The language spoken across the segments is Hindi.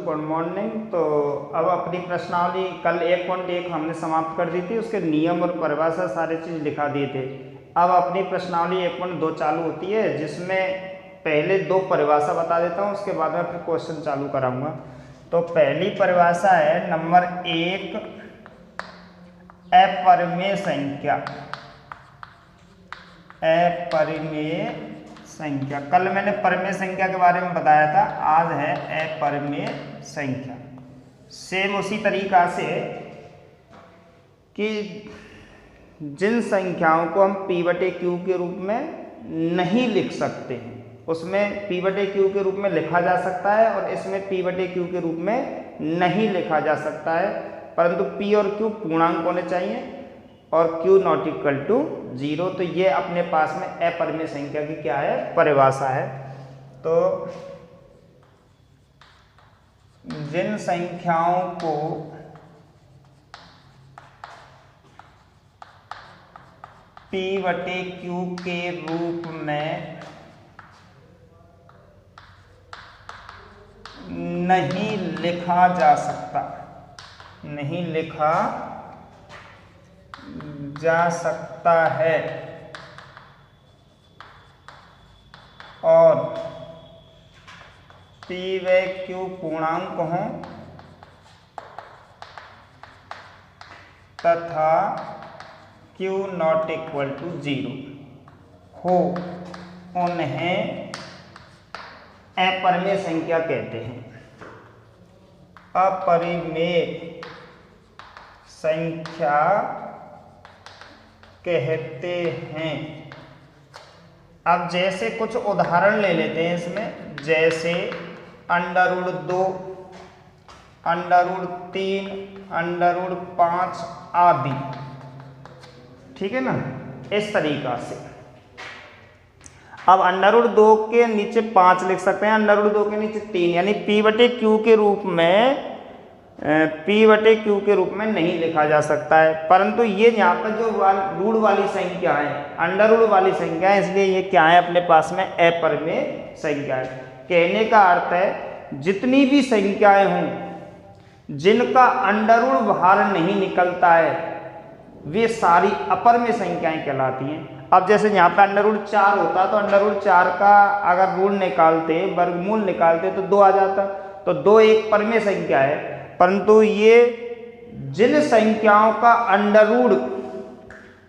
Good morning. तो अब अपनी प्रश्नावली कल 1.1 हमने समाप्त कर दी थी, उसके नियम और परिभाषा सारे चीज़ लिखा दिए थे। अब अपनी प्रश्नावली 1.2 चालू होती है, जिसमें पहले 2 परिभाषा बता देता हूँ, उसके बाद में फिर क्वेश्चन चालू कराऊंगा। तो पहली परिभाषा है नंबर 1, अपरिमेय संख्या। अपरिमेय संख्या, कल मैंने परिमेय संख्या के बारे में बताया था, आज है अपरिमेय संख्या। सेम उसी तरीका से कि जिन संख्याओं को हम p/q के रूप में नहीं लिख सकते हैं, उसमें p/q के रूप में लिखा जा सकता है और इसमें p/q के रूप में नहीं लिखा जा सकता है, परंतु p और q पूर्णांक होने चाहिए और q नॉट इक्वल टू 0। तो ये अपने पास में अपरिमेय संख्या की क्या है, परिभाषा है। तो जिन संख्याओं को p/q के रूप में नहीं लिखा जा सकता, नहीं लिखा जा सकता है और p व q पूर्णांक हों तथा q नॉट इक्वल टू 0 हो, उन्हें अपरिमेय संख्या कहते हैं। अपरिमेय संख्या कहते हैं। अब जैसे कुछ उदाहरण ले लेते हैं इसमें, जैसे √2, √3, √5 आदि, ठीक है ना, इस तरीका से। अब √2 के नीचे 5 लिख सकते हैं, √2 के नीचे 3, यानी p/q के रूप में p/q के रूप में नहीं लिखा जा सकता है। परंतु ये यहाँ पर जो रूढ़ वाली संख्या है, अंडर वाली संख्या है, इसलिए ये क्या है, अपने पास में अपरिमेय संख्या है। कहने का अर्थ है जितनी भी संख्याएं हों जिनका अंडर बाहर नहीं निकलता है, वे सारी अपरिमेय संख्याएं कहलाती हैं। अब जैसे यहाँ पे √4 होता तो √4 का अगर रूट निकालते, वर्गमूल निकालते तो 2 आ जाता, तो 2 एक परिमेय संख्या है। परंतु ये जिन संख्याओं का अंडर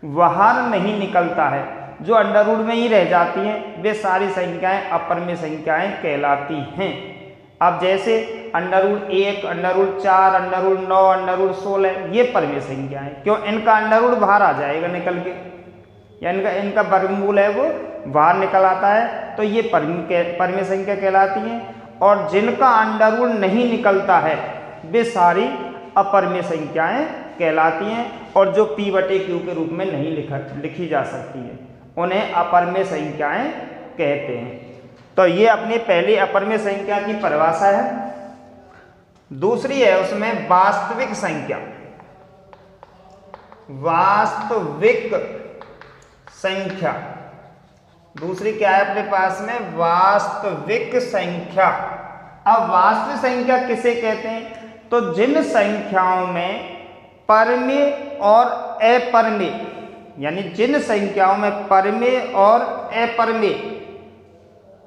बाहर नहीं निकलता है, जो अंडर में ही रह जाती हैं, वे सारी संख्याएं अपरिमेय संख्याएं कहलाती हैं। अब जैसे √1, √4, √9, √16 ये परिमेय संख्याएं, क्यों, इनका अंडर बाहर आ जाएगा निकल के, या इनका वर्गमूल है वो बाहर निकल आता है, तो ये परिमेय संख्या कहलाती हैं। और जिनका अंडर नहीं निकलता है वे सारी अपरिमेय संख्याएं कहलाती हैं, और जो p/q के रूप में नहीं लिखी जा सकती है, उन्हें अपरिमेय संख्याएं कहते हैं। तो ये अपनी पहली अपरिमेय संख्या की परिभाषा है। दूसरी है उसमें वास्तविक संख्या। वास्तविक संख्या दूसरी क्या है अपने पास में, वास्तविक संख्या। अब वास्तविक संख्या किसे कहते हैं, तो जिन संख्याओं में परिमेय और अपरिमेय, यानी जिन संख्याओं में परिमेय और अपरिमेय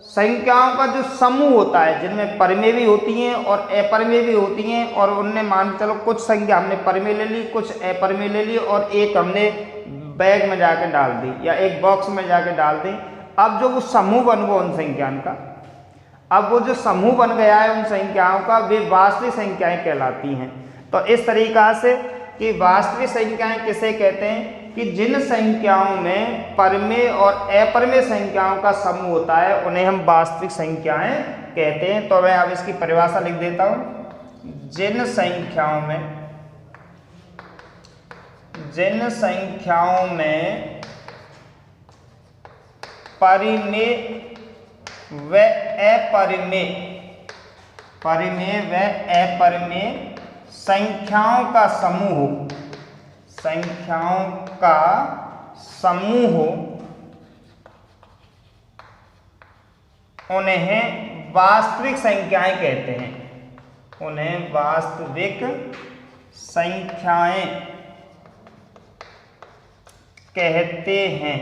संख्याओं का जो समूह होता है, जिनमें परिमेय भी होती हैं और अपरिमेय भी होती हैं, और उनने मान के चलो कुछ संख्या हमने परिमेय ले ली, कुछ अपरिमेय ले ली, और एक हमने बैग में जाके डाल दी या एक बॉक्स में जाके डाल दी। अब जो वो समूह बन गया उन संख्याओं का, अब वो जो समूह बन गया है उन संख्याओं का, वे वास्तविक संख्याएं कहलाती हैं। तो इस तरीका से कि वास्तविक संख्याएं किसे कहते हैं, कि जिन संख्याओं में परिमेय और अपरिमेय संख्याओं का समूह होता है, उन्हें हम वास्तविक संख्याएं कहते हैं। तो मैं अब इसकी परिभाषा लिख देता हूं। जिन संख्याओं में परिमेय व अपरिमेय संख्याओं का समूह हो, उन्हें वास्तविक संख्याएं कहते हैं। उन्हें वास्तविक संख्याएं कहते हैं।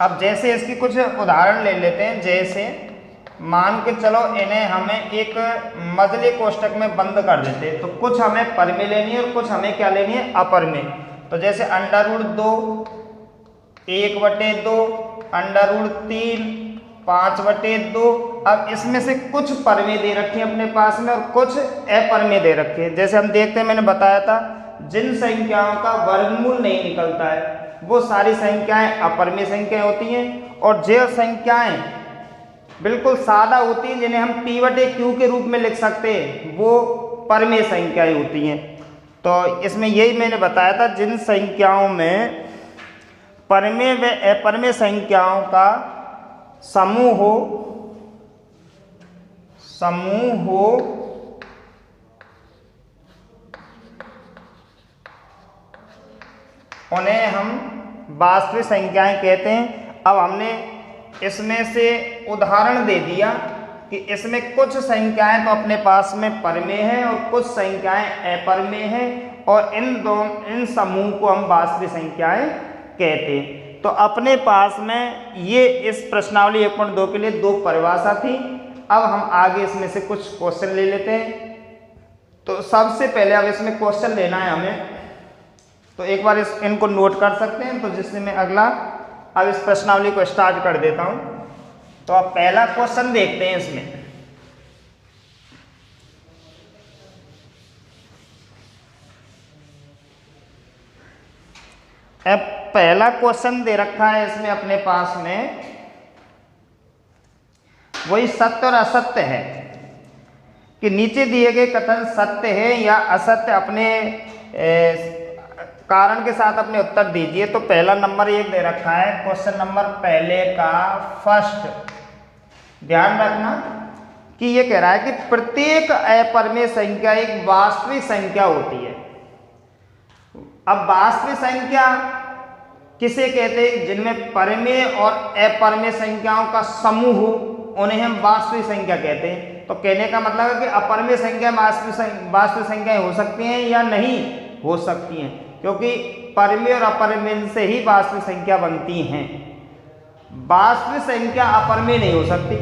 अब जैसे इसकी कुछ उदाहरण ले लेते हैं। जैसे मान के चलो इन्हें हमें एक मजले कोष्टक में बंद कर देते हैं, तो कुछ हमें परिमेय लेनी है और कुछ हमें क्या लेनी है, अपरिमेय। तो जैसे √2 1/2 √3 5/2। अब इसमें से कुछ परिमेय दे रखे हैं अपने पास में और कुछ अपरिमेय दे रखे हैं। जैसे हम देखते हैं, मैंने बताया था जिन संख्याओं का वर्गमूल नहीं निकलता है वो सारी संख्याएं अपरिमेय संख्याएं होती हैं, और जो संख्याएं बिल्कुल सादा होती हैं जिन्हें हम P/Q के रूप में लिख सकते हैं वो परिमेय संख्याएं होती हैं। तो इसमें यही मैंने बताया था, जिन संख्याओं में परिमेय व अपरिमेय संख्याओं का समूह हो उन्हें हम वास्तविक संख्याएं कहते हैं। अब हमने इसमें से उदाहरण दे दिया कि इसमें कुछ संख्याएं तो अपने पास में परिमेय हैं और कुछ संख्याएं अपरिमेय हैं, और इन समूह को हम वास्तविक संख्याएं कहते हैं। तो अपने पास में ये इस प्रश्नावली 1.2 के लिए 2 परिभाषा थी। अब हम आगे इसमें से कुछ क्वेश्चन ले लेते हैं। तो सबसे पहले अब इसमें क्वेश्चन लेना है हमें, तो एक बार इनको नोट कर सकते हैं। तो जिससे मैं अगला अब इस प्रश्नावली को स्टार्ट कर देता हूं। तो अब पहला क्वेश्चन देखते हैं इसमें। अब पहला क्वेश्चन दे रखा है इसमें अपने पास में, वही सत्य और असत्य है कि नीचे दिए गए कथन सत्य है या असत्य, अपने कारण के साथ अपने उत्तर दीजिए। तो पहला नंबर 1 दे रखा है, क्वेश्चन नंबर पहले का फर्स्ट। ध्यान रखना कि ये कह रहा है कि प्रत्येक अपरिमेय संख्या एक वास्तविक संख्या होती है। अब वास्तविक संख्या किसे कहते हैं, जिनमें परिमेय और अपरिमेय संख्याओं का समूह हो उन्हें हम वास्तविक संख्या कहते हैं। तो कहने का मतलब है कि अपरिमेय संख्या वास्तविक संख्याएं हो सकती हैं या नहीं हो सकती हैं, क्योंकि परिमेय और अपरिमेय से ही वास्तविक संख्या बनती हैं। वास्तविक संख्या अपरिमेय नहीं हो सकती,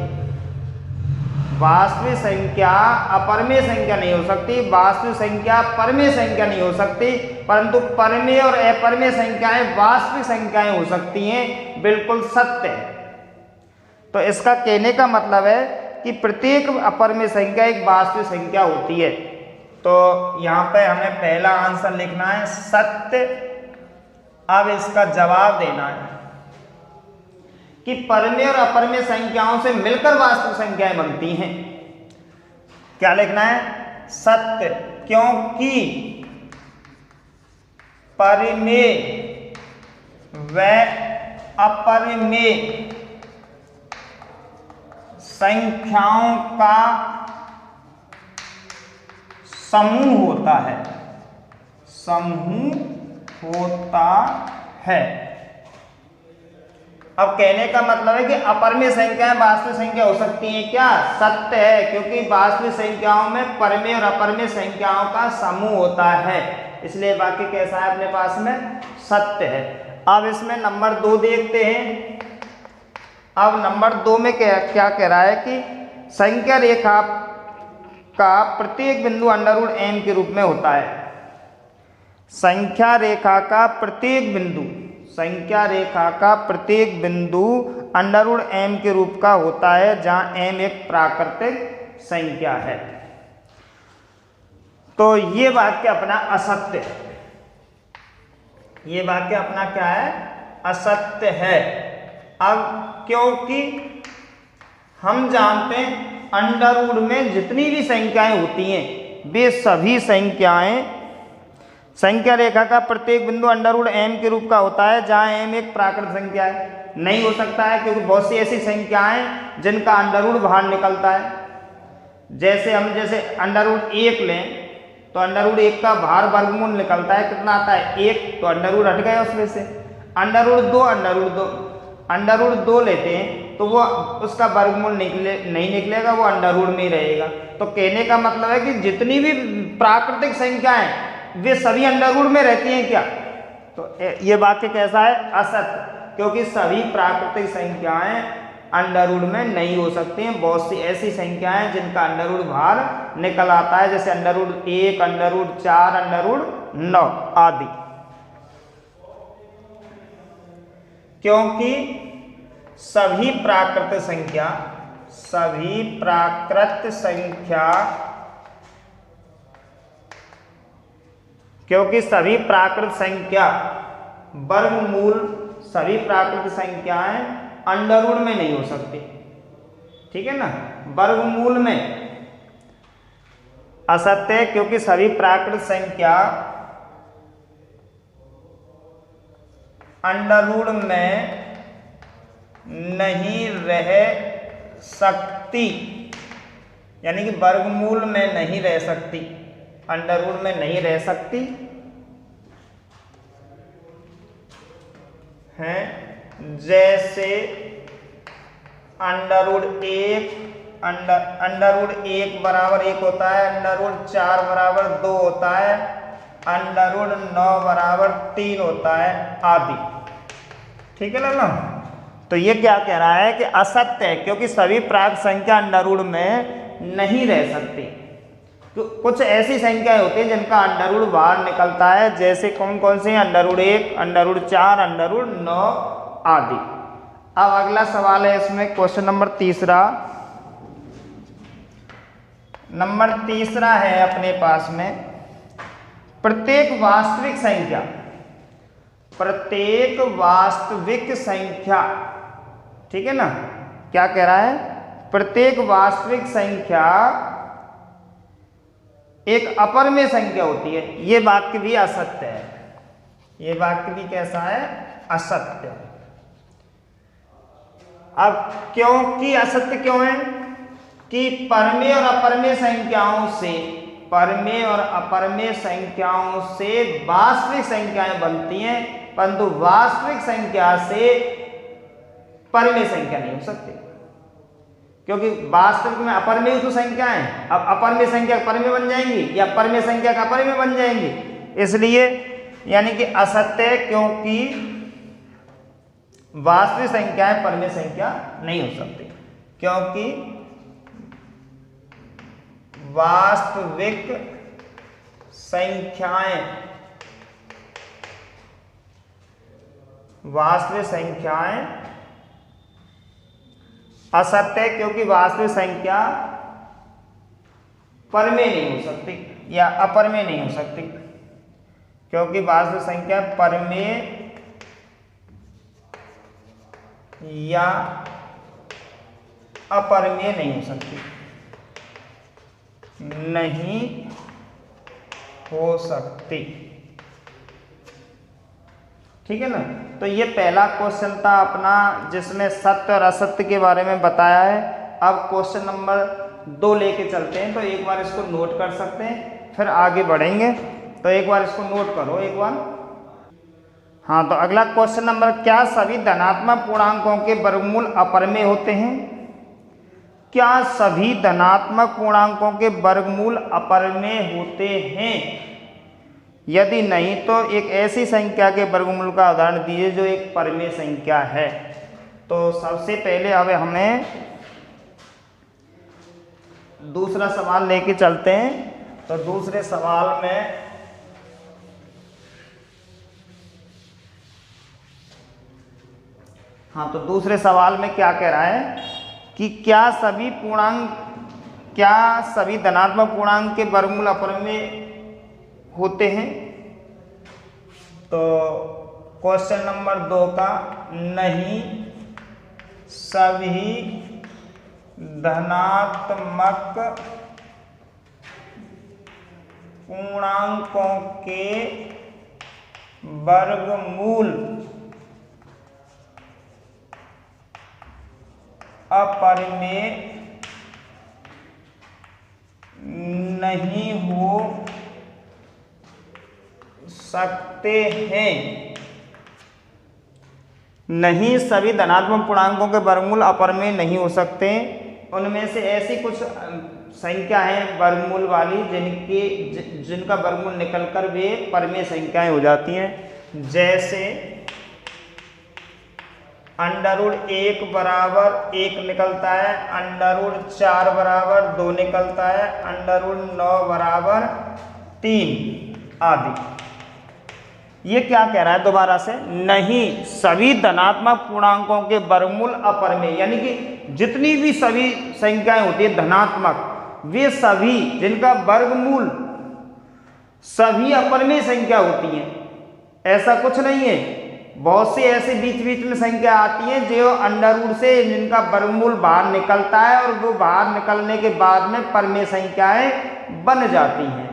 वास्तविक संख्या अपरिमेय संख्या नहीं हो सकती, वास्तविक संख्या परिमेय संख्या नहीं हो सकती, परंतु परिमेय और अपरिमेय संख्याएं वास्तविक संख्याएं हो सकती हैं। बिल्कुल सत्य है। तो इसका कहने का मतलब है कि प्रत्येक अपरिमेय संख्या एक वास्तविक संख्या होती है। तो यहाँ पे हमें पहला आंसर लिखना है सत्य। अब इसका जवाब देना है कि परिमेय और अपरिमेय संख्याओं से मिलकर वास्तविक संख्याएं बनती हैं। क्या लिखना है, सत्य, क्योंकि परिमेय व अपरिमेय संख्याओं का समूह होता है, समूह होता है। अब कहने का मतलब है कि अपरिमेय संख्याएं वास्तविक संख्या हो सकती हैं। क्या, सत्य है, क्योंकि वास्तविक संख्याओं में परिमेय और अपरिमेय संख्याओं का समूह होता है, इसलिए वाक्य कैसा है अपने पास में, सत्य है। अब इसमें नंबर 2 देखते हैं। अब नंबर 2 में क्या कह रहा है कि संख्या रेखा का प्रत्येक बिंदु √m के रूप में होता है। संख्या रेखा का प्रत्येक बिंदु, संख्या रेखा का प्रत्येक बिंदु √m के रूप का होता है, जहां m एक प्राकृतिक संख्या है। तो ये वाक्य अपना असत्य है, ये वाक्य अपना क्या है, असत्य है। अब क्योंकि हम जानते हैं √ में जितनी भी संख्याएं होती हैं वे सभी संख्याएं, संख्या रेखा का प्रत्येक बिंदु √m के रूप का होता है, जहां m एक प्राकृत संख्या है। नहीं हो सकता है क्योंकि बहुत सी ऐसी संख्याएं जिनका √ बाहर निकलता है। जैसे हम √1 लें तो √1 का बाहर वर्गमूल निकलता है, कितना आता है, 1, तो √ हट गया उसमें से। √2 √2 लेते हैं तो वो उसका वर्गमूल नहीं निकलेगा, वो अंडर रूट में ही रहेगा। तो कहने का मतलब है कि जितनी भी प्राकृतिक संख्याएं वे सभी अंडर रूट में रहती हैं क्या? तो ये वाक्य कैसा है? असत्य, क्योंकि सभी प्राकृतिक संख्याएं अंडर रूट में नहीं हो सकती हैं। बहुत सी ऐसी संख्याएं जिनका अंडर रूट बाहर निकल आता है, जैसे under root 1, under root 4, under root 9 आदि। क्योंकि सभी प्राकृत संख्या क्योंकि सभी प्राकृत संख्या वर्गमूल, सभी प्राकृत संख्याएं अंडर रूट में नहीं हो सकती, ठीक है ना, वर्गमूल में असत्य है, क्योंकि सभी प्राकृत संख्या अंडर रूट में नहीं रह सकती, यानी कि वर्गमूल में नहीं रह सकती, अंडर रूट में नहीं रह सकती हैं। जैसे अंडर रूट 1 बराबर 1 होता है, अंडर रूट 4 बराबर 2 होता है, अंडर रूट 9 बराबर 3 होता है आदि, ठीक है ना। तो ये क्या कह रहा है कि असत्य है, क्योंकि सभी प्राकृत संख्या अंडर रूट में नहीं रह सकती। तो कुछ ऐसी संख्याएं होती हैं जिनका अंडर रूट बाहर निकलता है, जैसे कौन कौन सी? Under root 1, under root 4, under root 9 आदि। अब अगला सवाल है इसमें क्वेश्चन नंबर तीसरा है अपने पास में, प्रत्येक वास्तविक संख्या, ठीक है ना, क्या कह रहा है? प्रत्येक वास्तविक संख्या एक अपरिमेय संख्या होती है। ये वाक्य भी असत्य है, ये वाक्य भी कैसा है? असत्य। अब क्योंकि असत्य क्यों है? कि परमेय और अपरिमेय संख्याओं से वास्तविक संख्याएं बनती हैं, परंतु वास्तविक संख्या से परिमेय संख्या नहीं हो सकती, क्योंकि वास्तविक में अपरिमेय तो संख्या है। अब अपरिमेय संख्या परिमेय बन जाएंगी या परिमेय संख्या का अपरिमेय बन जाएंगी, इसलिए यानी कि असत्य है, क्योंकि वास्तविक संख्याएं परिमेय संख्या नहीं हो सकती, क्योंकि वास्तविक संख्याएं असत्य है, क्योंकि वास्तविक संख्या परिमेय नहीं हो सकती या अपरिमेय नहीं हो सकती, क्योंकि वास्तविक संख्या परिमेय या अपरिमेय नहीं हो सकती, ठीक है ना। तो ये पहला क्वेश्चन था अपना, जिसमें सत्य और असत्य के बारे में बताया है। अब क्वेश्चन नंबर 2 लेके चलते हैं, तो एक बार इसको नोट कर सकते हैं, फिर आगे बढ़ेंगे। तो एक बार इसको नोट करो एक बार। हाँ, तो अगला क्वेश्चन नंबर, क्या सभी धनात्मक पूर्णांकों के वर्गमूल अपरिमेय होते हैं? क्या सभी धनात्मक पूर्णांकों के वर्गमूल अपरिमेय होते हैं? यदि नहीं तो एक ऐसी संख्या के वर्गमूल का उदाहरण दीजिए जो एक परिमेय संख्या है। तो सबसे पहले अब हमें दूसरा सवाल लेके चलते हैं। तो दूसरे सवाल में तो दूसरे सवाल में क्या कह रहा है कि क्या सभी धनात्मक पूर्णांक के वर्गमूल अपरिमेय होते हैं? तो क्वेश्चन नंबर 2 का, नहीं सभी धनात्मक पूर्णांकों के वर्गमूल अपरिमेय नहीं हो सकते हैं। नहीं सभी धनात्मक पूर्णांकों के वर्गमूल अपरमेय नहीं हो सकते। उनमें से ऐसी कुछ संख्या है वर्गमूल वाली जिनका वर्गमूल निकलकर वे परमेय संख्याएं हो जाती हैं। जैसे √1 बराबर 1 निकलता है, √4 बराबर 2 निकलता है, √9 बराबर 3 आदि। ये क्या कह रहा है दोबारा से, नहीं सभी धनात्मक पूर्णांकों के वर्गमूल अपरमेय, यानी कि जितनी भी सभी संख्याएं होती है धनात्मक, वे सभी जिनका वर्गमूल सभी अपरमेय संख्या होती हैं। ऐसा कुछ नहीं है, बहुत सी ऐसे बीच बीच में संख्या आती हैं जो अंडर से जिनका वर्गमूल बाहर निकलता है और वो बाहर निकलने के बाद में परमेय संख्याएं बन जाती हैं।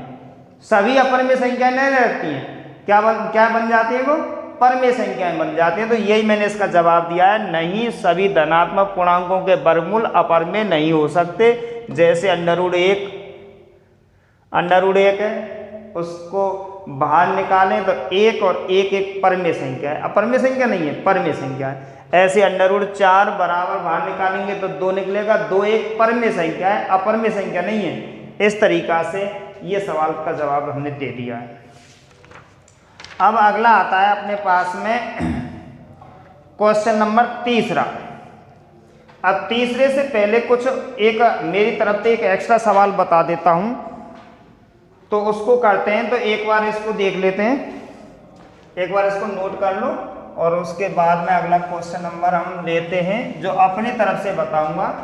सभी अपरमेय संख्याएं नहीं रहती हैं, क्या बन जाती है, वो परमेय संख्याएं बन जाती हैं। तो यही मैंने इसका जवाब दिया है, नहीं सभी धनात्मक पूर्णांकों के वर्गमूल अपरमेय नहीं हो सकते। जैसे √1 है, उसको बाहर निकालें तो 1 और 1 परमेय संख्या है, अपरमेय संख्या नहीं है, परमेय संख्या है। ऐसे √4 बराबर बाहर निकालेंगे तो 2 निकलेगा, 2 एक परमेय संख्या है, अपरमेय संख्या नहीं है। इस तरीका से ये सवाल का जवाब हमने दे दिया है। अब अगला आता है अपने पास में क्वेश्चन नंबर 3। अब तीसरे से पहले कुछ मेरी तरफ से एक एक्स्ट्रा सवाल बता देता हूं, तो उसको करते हैं। तो एक बार इसको देख लेते हैं, एक बार इसको नोट कर लो और उसके बाद में अगला क्वेश्चन नंबर हम लेते हैं जो अपनी तरफ से बताऊंगा।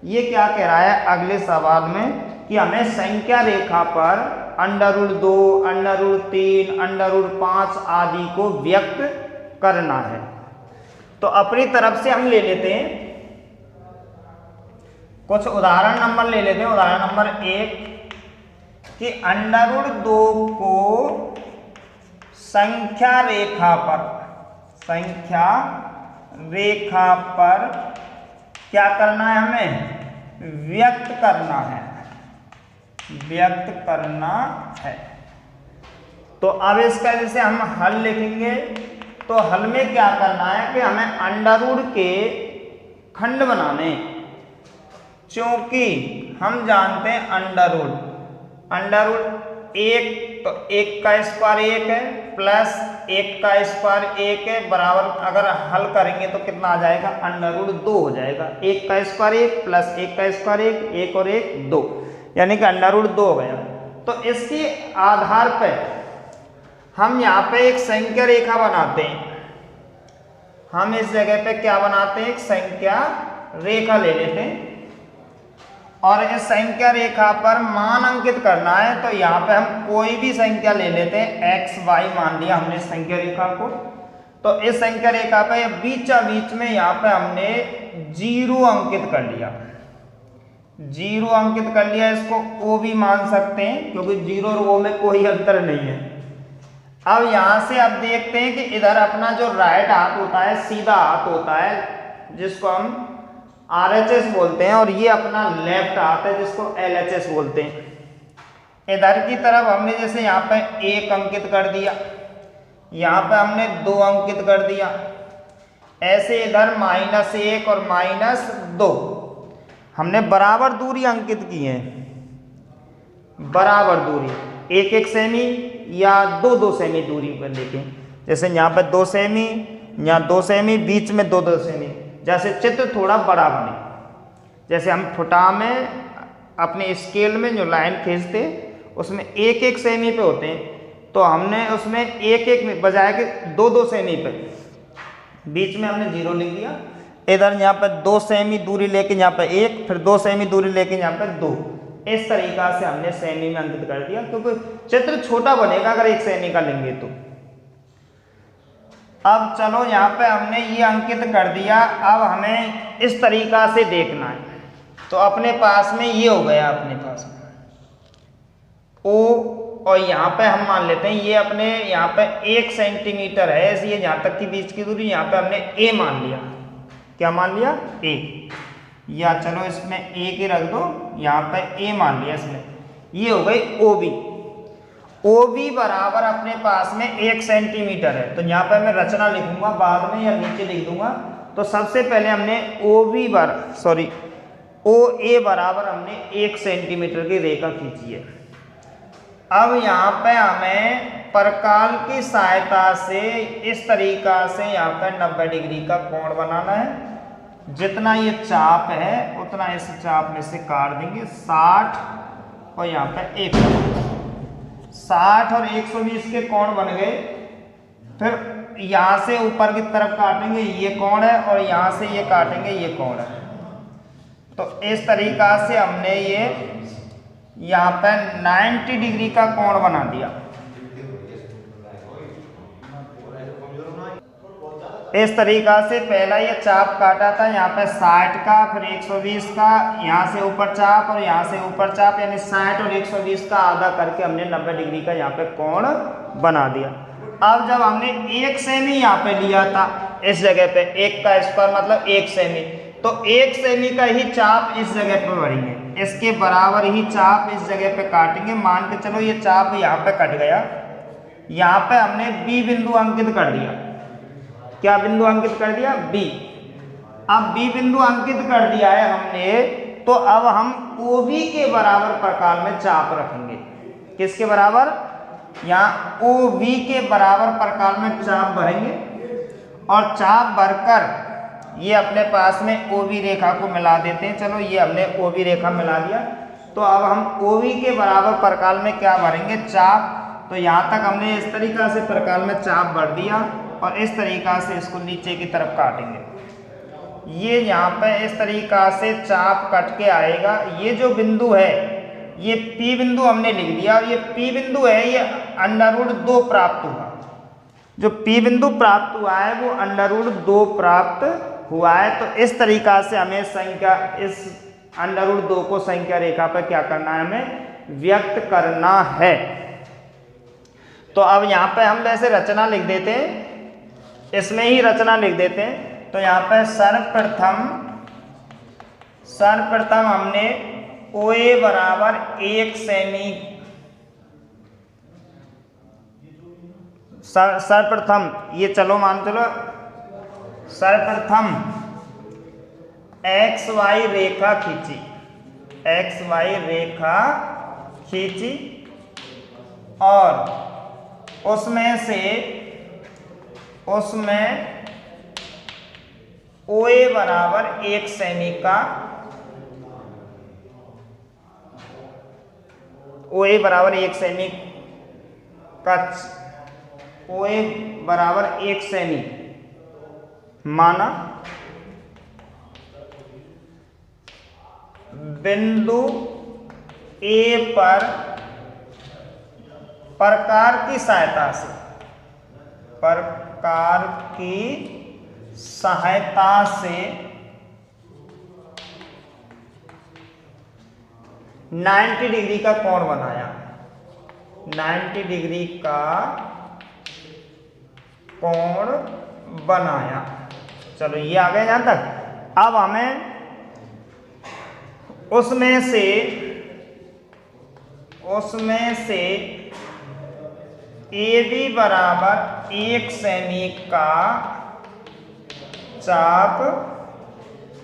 ये क्या कह रहा है अगले सवाल में कि हमें संख्या रेखा पर √2, √3, √5 आदि को व्यक्त करना है। तो अपनी तरफ से हम ले लेते हैं, कुछ उदाहरण नंबर ले लेते हैं। उदाहरण नंबर 1 कि √2 को संख्या रेखा पर क्या करना है, हमें व्यक्त करना है। तो अब इसका जैसे हम हल लिखेंगे तो हल में क्या करना है कि हमें अंडर के खंड बनाने, क्योंकि हम जानते हैं अंडर 1 तो 1 का स्क्वायर 1 है प्लस 1 का स्क्वायर 1 है बराबर, अगर हल करेंगे तो कितना आ जाएगा, √2 हो जाएगा। 1 का स्क्वायर 1 प्लस 1 का स्क्वायर 1 और 1 2, यानी कि √2 हो गया। तो इसके आधार पर हम यहाँ पे एक संख्या रेखा बनाते हैं। हम इस जगह पे क्या बनाते हैं, एक संख्या रेखा ले लेते हैं और इस संख्या रेखा पर मान अंकित करना है। तो यहाँ पे हम कोई भी संख्या ले लेते हैं, x y मान लिया हमने संख्या रेखा को। तो इस संख्या रेखा पे बीच में यहाँ पे हमने 0 अंकित कर लिया, 0 अंकित कर लिया। इसको O भी मान सकते हैं क्योंकि 0 और O में कोई अंतर नहीं है। अब यहाँ से अब देखते हैं कि इधर अपना जो राइट हाथ होता है, सीधा हाथ होता है, जिसको हम RHS बोलते हैं, और ये अपना लेफ्ट हाथ है जिसको LHS बोलते हैं। इधर की तरफ हमने जैसे यहाँ पे 1 अंकित कर दिया, यहाँ पे हमने 2 अंकित कर दिया, ऐसे इधर -1 और -2 हमने बराबर दूरी अंकित की है, बराबर दूरी 1-1 सेमी या 2-2 सेमी दूरी पर लेके, जैसे यहाँ पे 2 सेमी, यहाँ 2 सेमी, बीच में 2-2 सेमी, जैसे चित्र थोड़ा बड़ा बने। जैसे हम फुटा में अपने स्केल में जो लाइन खींचते उसमें 1-1 सेमी पे होते हैं, तो हमने उसमें 1-1 में बजाय के 2-2 सेमी पे बीच में हमने 0 लिख दिया। इधर यहाँ पे 2 सेमी दूरी लेके यहाँ पे 1, फिर 2 सेमी दूरी लेके यहाँ पे 2, इस तरीका से हमने सेमी में अंकित कर दिया, क्योंकि चित्र छोटा बनेगा अगर 1 सेमी का लेंगे तो। अब चलो यहाँ पे हमने ये अंकित कर दिया, अब हमें इस तरीका से देखना है। तो अपने पास में ये हो गया, अपने पास में O, और यहाँ पे हम मान लेते हैं ये अपने यहाँ पे 1 सेंटीमीटर है, इसलिए यहाँ तक की बीच की दूरी यहाँ पे हमने A मान लिया। क्या मान लिया, A, या चलो इसमें 1 ही रख दो, यहाँ पे A मान लिया इसमें। ये हो गई OB। OB बराबर अपने पास में 1 सेंटीमीटर है। तो यहाँ पे मैं रचना लिखूंगा बाद में या नीचे लिख दूंगा। तो सबसे पहले हमने OA बराबर हमने 1 सेंटीमीटर की रेखा खींची है। अब यहाँ पे हमें परकाल की सहायता से इस तरीका से यहाँ पे 90 डिग्री का कोण बनाना है। जितना ये चाप है उतना इस चाप में से काट देंगे 60 और यहाँ पे 60 और 120 के कोण बन गए। फिर यहाँ से ऊपर की तरफ काटेंगे, ये कोण है, और यहाँ से ये काटेंगे, ये कोण है। तो इस तरीका से हमने ये यहाँ पे 90 डिग्री का कोण बना दिया। इस तरीका से पहला ये चाप काटा था यहाँ पे 60 का, फिर 120 का, यहाँ से ऊपर चाप और यहाँ से ऊपर चाप, यानी 60 और 120 का आधा करके हमने 90 डिग्री का यहाँ पे कोण बना दिया। अब जब हमने 1 सेमी यहाँ पे लिया था इस जगह पे, 1 का स्क्वायर मतलब 1 सेमी, तो 1 सेमी का ही चाप इस जगह पे भरेंगे, इसके बराबर ही चाप इस जगह पे काटेंगे। मान के चलो ये चाप यहाँ पे कट गया, यहाँ पे हमने B बिंदु अंकित कर दिया। क्या बिंदु अंकित कर दिया? B। अब B बिंदु अंकित कर दिया है हमने, तो अब हम OB के बराबर प्रकार में चाप रखेंगे। किसके बराबर? यहाँ OB के बराबर प्रकार में चाप भरेंगे, और चाप भरकर ये अपने पास में OB रेखा को मिला देते हैं। चलो ये हमने OB रेखा मिला दिया। तो अब हम OB के बराबर प्रकार में क्या भरेंगे? चाप। तो यहाँ तक हमने इस तरीका से प्रकार में चाप भर दिया, और इस तरीका से इसको नीचे की तरफ काटेंगे। ये यहाँ पे इस तरीका से चाप कट के आएगा। ये जो बिंदु है ये P बिंदु हमने लिख दिया, और ये P बिंदु है, ये √2 प्राप्त हुआ। जो P बिंदु प्राप्त हुआ है वो √2 प्राप्त हुआ है। तो इस तरीका से हमें संख्या, इस √2 को संख्या रेखा पर क्या करना है? हमें व्यक्त करना है। तो अब यहाँ पे हम वैसे रचना लिख देते हैं, इसमें ही रचना लिख देते हैं। तो यहाँ पे सर्वप्रथम हमने OA बराबर 1 सेमी, सर्वप्रथम ये चलो मान चलो, सर्वप्रथम XY रेखा खींची, XY रेखा खींची, और उसमें OA बराबर 1 सेमी का, OA बराबर 1 सेमी का, OA बराबर 1 सेमी माना। बिंदु A पर प्रकार की सहायता से 90 डिग्री का कोण बनाया, 90 डिग्री का कोण बनाया। चलो ये आ गया यहां तक। अब हमें उसमें से AB बराबर 1 सेमी का चाप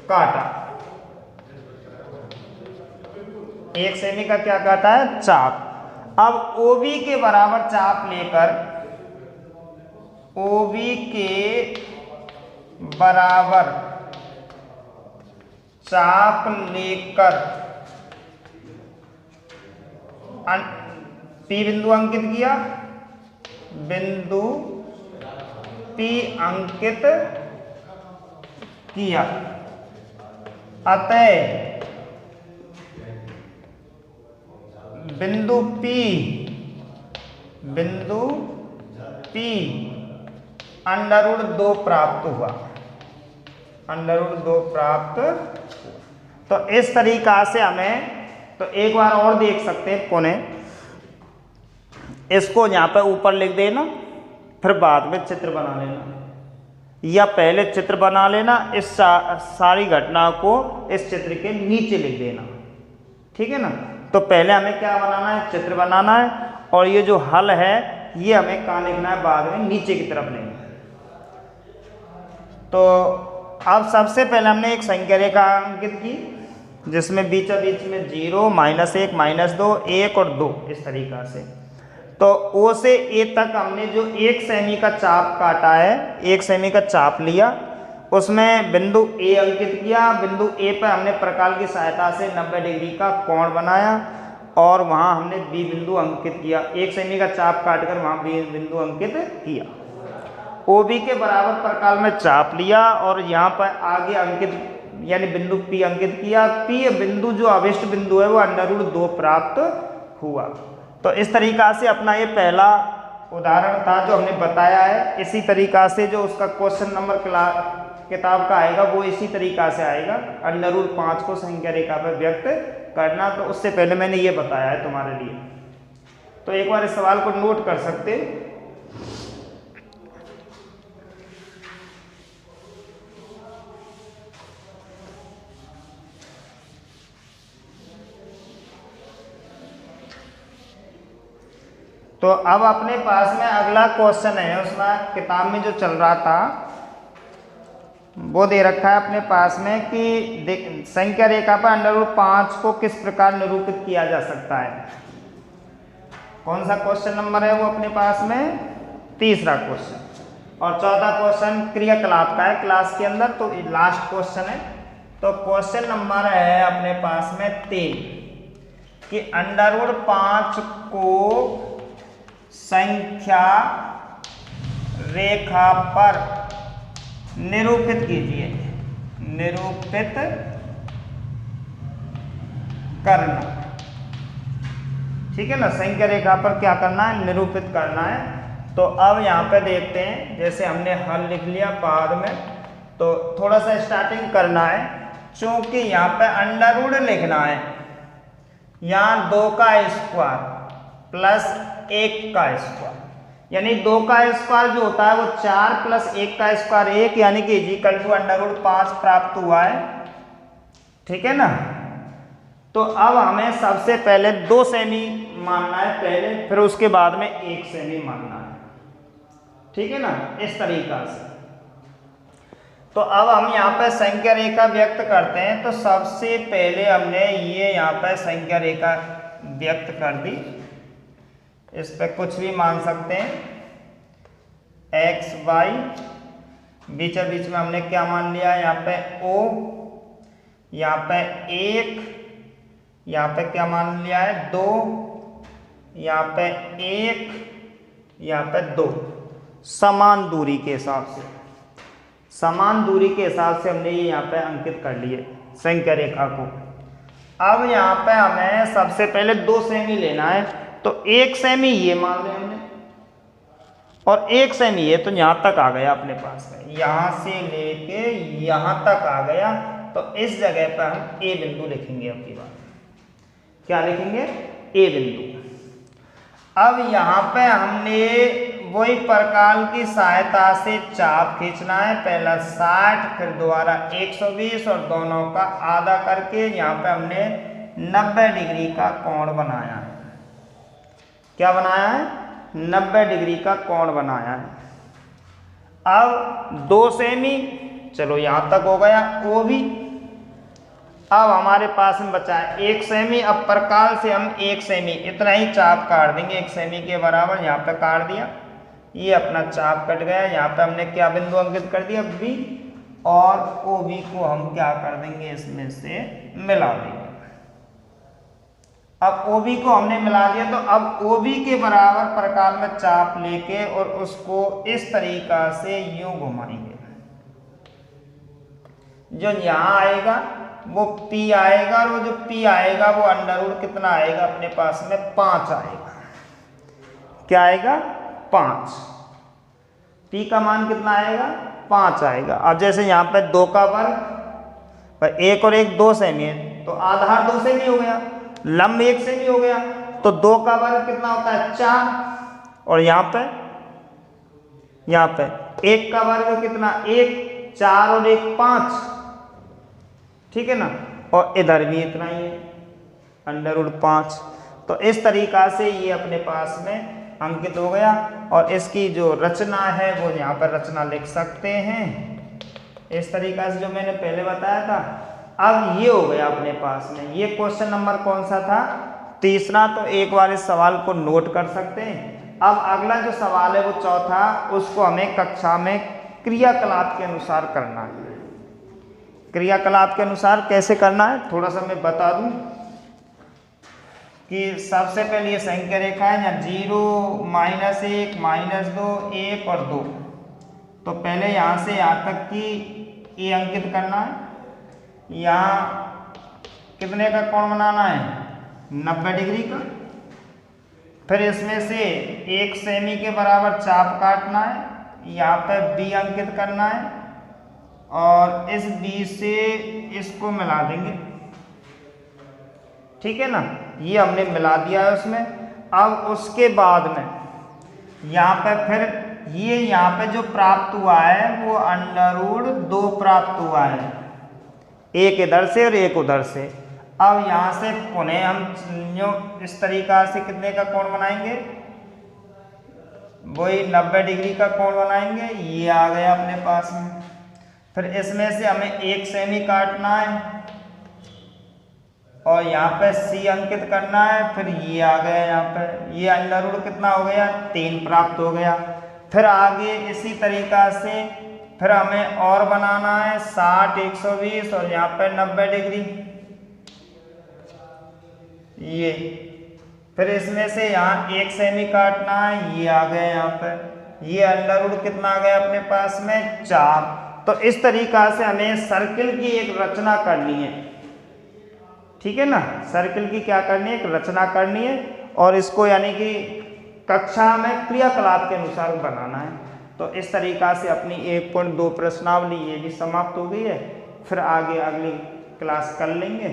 काटा। 1 सेमी का क्या काटा है? चाप। अब OB के बराबर चाप लेकर, OB के बराबर चाप लेकर P बिंदु अंकित किया, बिंदु P अंकित किया। अतः बिंदु P √2 प्राप्त हुआ, √2 प्राप्त। तो इस तरीका से हमें, तो एक बार और देख सकते हैं कोने, इसको यहाँ पे ऊपर लिख देना, फिर बाद में चित्र बना लेना, या पहले चित्र बना लेना, इस सारी घटना को इस चित्र के नीचे लिख देना। ठीक है ना? तो पहले हमें क्या बनाना है, चित्र बनाना है, और ये जो हल है ये हमें कहाँ लिखना है, बाद में नीचे की तरफ लेना है। तो अब सबसे पहले हमने एक संख्या रेखा अंकित की जिसमें बीचों बीच में 0, -1, -2, 1 और 2 इस तरीका से। तो O से A तक हमने जो 1 सेमी का चाप काटा है, 1 सेमी का चाप लिया, उसमें बिंदु A अंकित किया। बिंदु A पर हमने प्रकाल की सहायता से 90 डिग्री का कोण बनाया और वहाँ हमने B बिंदु अंकित किया। 1 सेमी का चाप काटकर वहाँ B बिंदु अंकित किया। OB के बराबर प्रकाल में चाप लिया और यहाँ पर आगे अंकित यानी बिंदु P अंकित किया। P बिंदु जो अभिष्ट बिंदु है वो √2 प्राप्त हुआ। तो इस तरीका से अपना ये पहला उदाहरण था जो हमने बताया है। इसी तरीका से जो उसका क्वेश्चन नंबर किताब का आएगा वो इसी तरीका से आएगा, √5 को संख्या रेखा पर व्यक्त करना। तो उससे पहले मैंने ये बताया है तुम्हारे लिए, तो एक बार इस सवाल को नोट कर सकते। तो अब अपने पास में अगला क्वेश्चन है, उसमें किताब में जो चल रहा था वो दे रखा है अपने पास में कि संख्या रेखा पर √5 को किस प्रकार निरूपित किया जा सकता है। कौन सा क्वेश्चन नंबर है वो अपने पास में, तीसरा क्वेश्चन। और चौथा क्वेश्चन क्रियाकलाप का है क्लास के अंदर, तो लास्ट क्वेश्चन है। तो क्वेश्चन नंबर है अपने पास में 3 कि √5 को संख्या रेखा पर निरूपित कीजिए, निरूपित करना। ठीक है ना, संख्या रेखा पर क्या करना है, निरूपित करना है। तो अब यहाँ पे देखते हैं, जैसे हमने हल लिख लिया बाद में, तो थोड़ा सा स्टार्टिंग करना है। चूंकि यहाँ पे अंडर लिखना है, यहाँ 2 का स्क्वायर प्लस 1 का स्क्वायर, यानी 2 का स्क्वायर जो होता है वो 4 प्लस 1 का स्क्वायर 1, यानी कि =√5 प्राप्त हुआ है। ठीक है ना। तो अब हमें सबसे पहले 2 सेमी मानना है पहले, फिर उसके बाद में 1 सेमी मानना है। ठीक है ना, इस तरीका से। तो अब हम यहाँ पे संख्या रेखा व्यक्त करते हैं। तो सबसे पहले हमने ये यहाँ पे संख्या रेखा व्यक्त कर दी। इस पे कुछ भी मान सकते हैं, x y, बीचों बीच में हमने क्या मान लिया, यहाँ पे O, यहाँ पे 1, यहाँ पे क्या मान लिया है 2, यहाँ पे 1, यहाँ पे 2, समान दूरी के हिसाब से, समान दूरी के हिसाब से हमने ये यहाँ पे अंकित कर लिए संख्या रेखा को। अब यहाँ पे हमें सबसे पहले 2 सेमी लेना है। तो 1 सेमी ये मान लें हमने और 1 सेमी ये, तो यहाँ तक आ गया अपने पास में, यहाँ से लेके यहाँ तक आ गया। तो इस जगह पर हम A बिंदु लिखेंगे। अब की बात क्या लिखेंगे, A बिंदु। अब यहाँ पे हमने वही प्रकाल की सहायता से चाप खींचना है, पहला 60 फिर दोबारा 120 और दोनों का आधा करके यहाँ पे हमने 90 डिग्री का कोण बनाया है। क्या बनाया है, 90 डिग्री का कोण बनाया है। अब 2 सेमी, चलो यहाँ तक हो गया वो भी। अब हमारे पास में बचा है 1 सेमी। अब प्रकाल से हम 1 सेमी इतना ही चाप काट देंगे, 1 सेमी के बराबर यहाँ पे काट दिया, ये अपना चाप कट गया। यहाँ पे हमने क्या बिंदु अंकित कर दिया, B, और OB को हम क्या कर देंगे, इसमें से मिला देंगे। अब OB को हमने मिला दिया, तो अब OB के बराबर प्रकाल में चाप लेके और उसको इस तरीका से यूं घुमाएंगे। जो यहाँ आएगा वो P आएगा, और वो जो P आएगा वो अंडर कितना आएगा अपने पास में, 5 आएगा। क्या आएगा, 5। P का मान कितना आएगा, 5 आएगा। अब जैसे यहाँ पे 2 का वर्ग, 1 और 1 2 सेमी है, तो आधार 2 सेमी हो गया, लंब 1 सेमी हो गया। तो 2 का वर्ग कितना होता है, 4, और यहाँ पे 1 का वर्ग कितना, 1, 4 और 1 5। ठीक है ना, और इधर भी इतना ही है। √5। तो इस तरीक़ा से ये अपने पास में अंकित हो गया और इसकी जो रचना है वो यहाँ पर रचना लिख सकते हैं इस तरीक़ा से जो मैंने पहले बताया था। अब ये हो गया अपने पास में। ये क्वेश्चन नंबर कौन सा था? तीसरा। तो एक बार इस सवाल को नोट कर सकते हैं। अब अगला जो सवाल है वो चौथा, उसको हमें कक्षा में क्रियाकलाप के अनुसार करना है। क्रियाकलाप के अनुसार कैसे करना है थोड़ा सा मैं बता दूं कि सबसे पहले ये संख्या रेखा है यहाँ 0, -1, -2, 1 और 2। तो पहले यहाँ से यहाँ तक की ये अंकित करना है। यहाँ कितने का कोण बनाना है? 90 डिग्री का। फिर इसमें से 1 सेमी के बराबर चाप काटना है। यहाँ पे बी अंकित करना है और इस बी से इसको मिला देंगे। ठीक है ना, ये हमने मिला दिया है उसमें। अब उसके बाद में यहाँ पे फिर ये यहाँ पे जो प्राप्त हुआ है वो √2 प्राप्त हुआ है, एक इधर से और एक उधर से। अब यहाँ से पुनः हम जो इस तरीक़ा से कितने का कोण बनाएंगे? वही 90 डिग्री का कोण बनाएंगे। ये आ गया अपने पास में। फिर इसमें से हमें 1 सेमी काटना है और यहाँ पे सी अंकित करना है। फिर ये आ गया यहाँ पे, ये √ कितना हो गया? 3 प्राप्त हो गया। फिर आगे इसी तरीक़ा से फिर हमें और बनाना है 60, 120 और यहाँ पे 90 डिग्री। ये फिर इसमें से यहाँ 1 सेमी काटना है। ये आ गया यहाँ पे, ये √ कितना आ गया अपने पास में? 4। तो इस तरीक़ा से हमें सर्किल की एक रचना करनी है। ठीक है ना, सर्किल की क्या करनी है? एक रचना करनी है और इसको यानी कि कक्षा में क्रियाकलाप के अनुसार बनाना है। तो इस तरीक़ा से अपनी 1.2 प्रश्नावली ये भी समाप्त हो गई है। फिर आगे अगली क्लास कर लेंगे।